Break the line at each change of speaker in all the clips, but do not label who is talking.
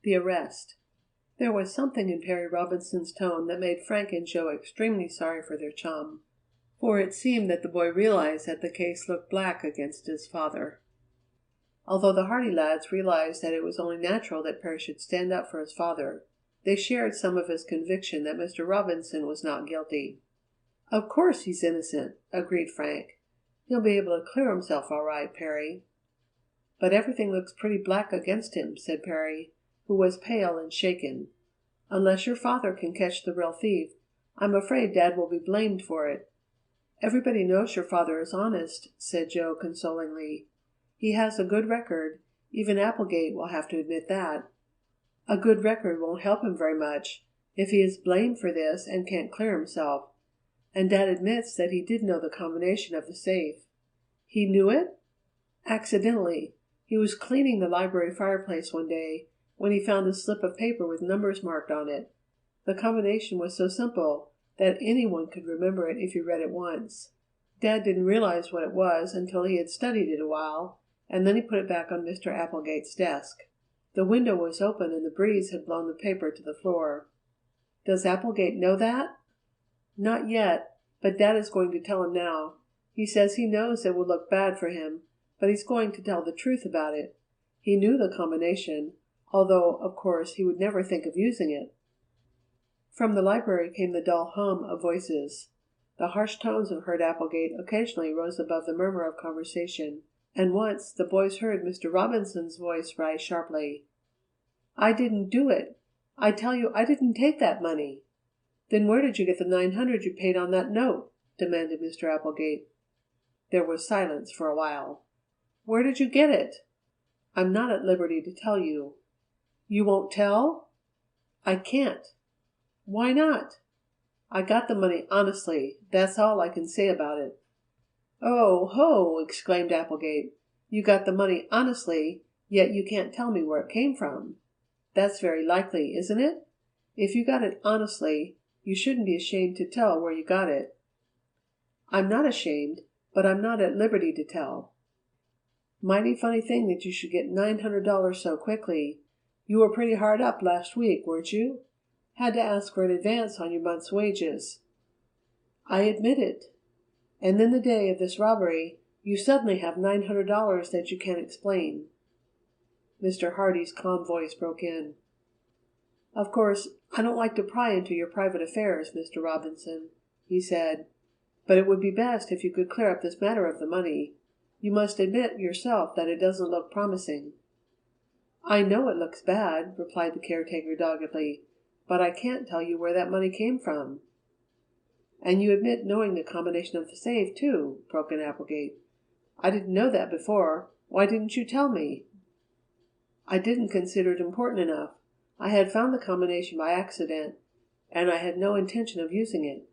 The arrest. There was something in Perry Robinson's tone that made Frank and Joe extremely sorry for their chum, for it seemed that the boy realized that the case looked black against his father. Although the Hardy lads realized that it was only natural that Perry should stand up for his father, they shared some of his conviction that Mr. Robinson was not guilty. "Of course he's innocent," agreed Frank. "He'll be able to clear himself all right, Perry." "But everything looks pretty black against him," said Perry, who was pale and shaken. "Unless your father can catch the real thief, I'm afraid Dad will be blamed for it." "Everybody knows your father is honest," said Joe consolingly. "He has a good record; even Applegate will have to admit that." "A good record won't help him very much, if he is blamed for this and can't clear himself. And Dad admits that he did know the combination of the safe." "He knew it?" "Accidentally. He was cleaning the library fireplace one day, when he found a slip of paper with numbers marked on it. The combination was so simple that any one could remember it if he read it once. Dad didn't realize what it was until he had studied it a while, and then he put it back on Mr. Applegate's desk. The window was open and the breeze had blown the paper to the floor." "Does Applegate know that?" "Not yet, but Dad is going to tell him now. He says he knows it will look bad for him, but he's going to tell the truth about it. He knew the combination, although, of course, he would never think of using it." From the library came the dull hum of voices. The harsh tones of Hurd Applegate occasionally rose above the murmur of conversation, and once the boys heard Mr. Robinson's voice rise sharply. "I didn't do it. I tell you I didn't take that money." "Then where did you get the $900 you paid on that note?" demanded Mr. Applegate. There was silence for a while. "Where did you get it?" "I'm not at liberty to tell you." "You won't tell?" "I can't." "Why not?" "I got the money honestly. That's all I can say about it." "Oh, ho!" exclaimed Applegate. "You got the money honestly, yet you can't tell me where it came from. That's very likely, isn't it? If you got it honestly, you shouldn't be ashamed to tell where you got it." "I'm not ashamed, but I'm not at liberty to tell." "Mighty funny thing that you should get $900 so quickly. You were pretty hard up last week, weren't you? Had to ask for an advance on your month's wages." "I admit it. And then the day of this robbery you suddenly have $900 that you can't explain." Mr. Hardy's calm voice broke in. "Of course, I don't like to pry into your private affairs, Mr. Robinson," he said, "but it would be best if you could clear up this matter of the money. You must admit yourself that it doesn't look promising." "I know it looks bad," replied the caretaker doggedly, "but I can't tell you where that money came from." "And you admit knowing the combination of the safe, too," broke in Applegate. "I didn't know that before. Why didn't you tell me?" "I didn't consider it important enough. I had found the combination by accident, and I had no intention of using it.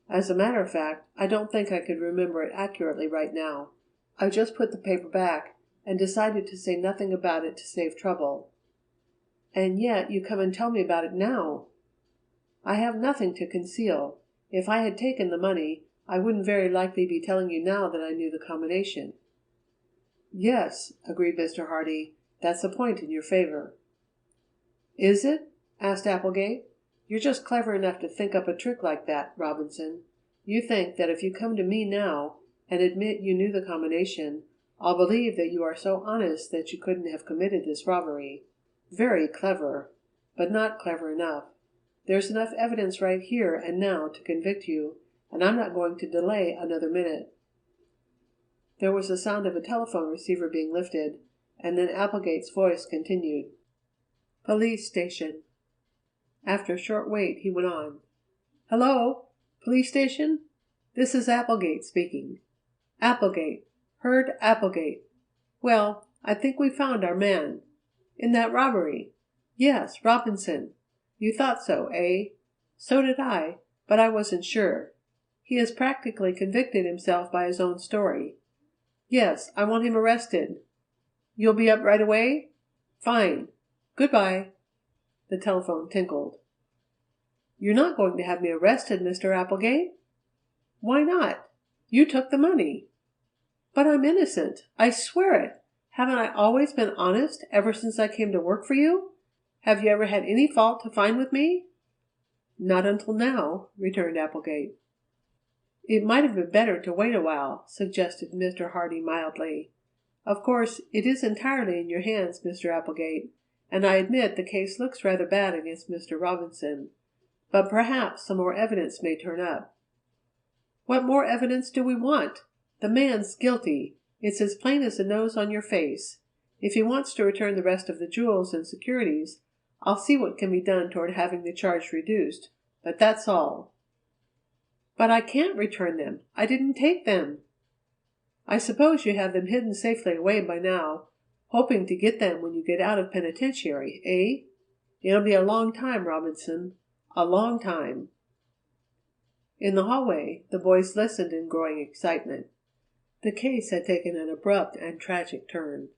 As a matter of fact, I don't think I could remember it accurately right now. I just put the paper back and decided to say nothing about it to save trouble." "And yet you come and tell me about it now." "I have nothing to conceal. If I had taken the money, I wouldn't very likely be telling you now that I knew the combination." "Yes," agreed Mr. Hardy, "that's a point in your favor." "Is it?" asked Applegate. "You're just clever enough to think up a trick like that, Robinson. You think that if you come to me now and admit you knew the combination, I'll believe that you are so honest that you couldn't have committed this robbery. Very clever, but not clever enough. There's enough evidence right here and now to convict you, and I'm not going to delay another minute." There was the sound of a telephone receiver being lifted, and then Applegate's voice continued. "Police station." After a short wait he went on. "Hello? Police station? This is Applegate speaking. Applegate. Hurd Applegate. Well, I think we found our man." "In that robbery?" "Yes, Robinson." "You thought so, eh? So did I, but I wasn't sure. He has practically convicted himself by his own story." "Yes, I want him arrested." "You'll be up right away?" "Fine. Good bye." The telephone tinkled. "You're not going to have me arrested, Mr. Applegate?" "Why not? You took the money." "But I'm innocent. I swear it. Haven't I always been honest ever since I came to work for you?" Have you ever had any fault to find with me?" "Not until now," returned Applegate. "It might have been better to wait a while," suggested Mr. Hardy mildly. "Of course, it is entirely in your hands, Mr. Applegate, and I admit the case looks rather bad against Mr. Robinson. But perhaps some more evidence may turn up." "What more evidence do we want? The man's guilty. It's as plain as the nose on your face. If he wants to return the rest of the jewels and securities, I'll see what can be done toward having the charge reduced. But that's all." "But I can't return them. I didn't take them." "I suppose you have them hidden safely away by now, hoping to get them when you get out of penitentiary, eh? It'll be a long time, Robinson, a long time." In the hallway the boys listened in growing excitement. The case had taken an abrupt and tragic turn.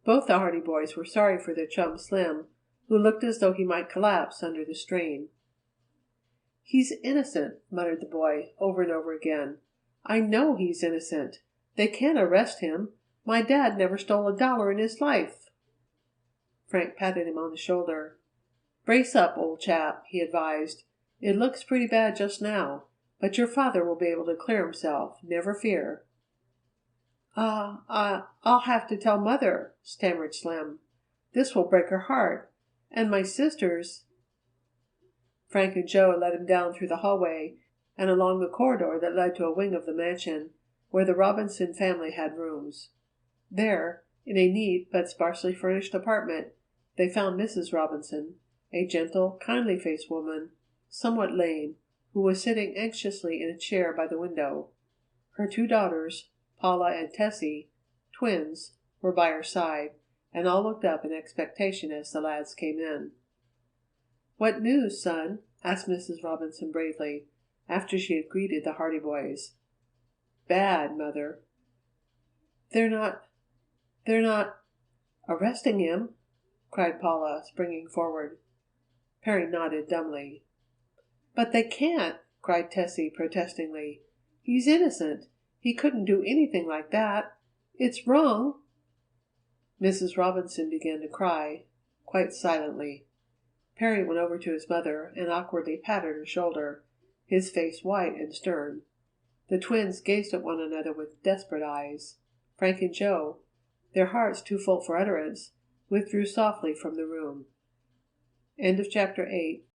Both the Hardy boys were sorry for their chum Slim, who looked as though he might collapse under the strain. "He's innocent," muttered the boy, over and over again. "I know he's innocent. They can't arrest him. My dad never stole $1 in his life." Frank patted him on the shoulder. "Brace up, old chap," he advised. "It looks pretty bad just now, but your father will be able to clear himself, never fear." I'll have to tell mother," stammered Slim. "This will break her heart. And my sisters." Frank and Joe led him down through the hallway and along the corridor that led to a wing of the mansion, where the Robinson family had rooms. There, in a neat but sparsely furnished apartment, they found Mrs. Robinson, a gentle, kindly faced woman, somewhat lame, who was sitting anxiously in a chair by the window. Her 2 daughters, Paula and Tessie, twins, were by her side, and all looked up in expectation as the lads came in. "What news, son?" asked Mrs. Robinson bravely, after she had greeted the Hardy boys. "Bad, mother." They're not arresting him?" cried Paula, springing forward. Perry nodded dumbly. "But they can't!" cried Tessie protestingly. "He's innocent. He couldn't do anything like that. It's wrong." Mrs. Robinson began to cry, quite silently. Perry went over to his mother and awkwardly patted her shoulder, his face white and stern. The twins gazed at one another with desperate eyes. Frank and Joe, their hearts too full for utterance, withdrew softly from the room. End of chapter 8.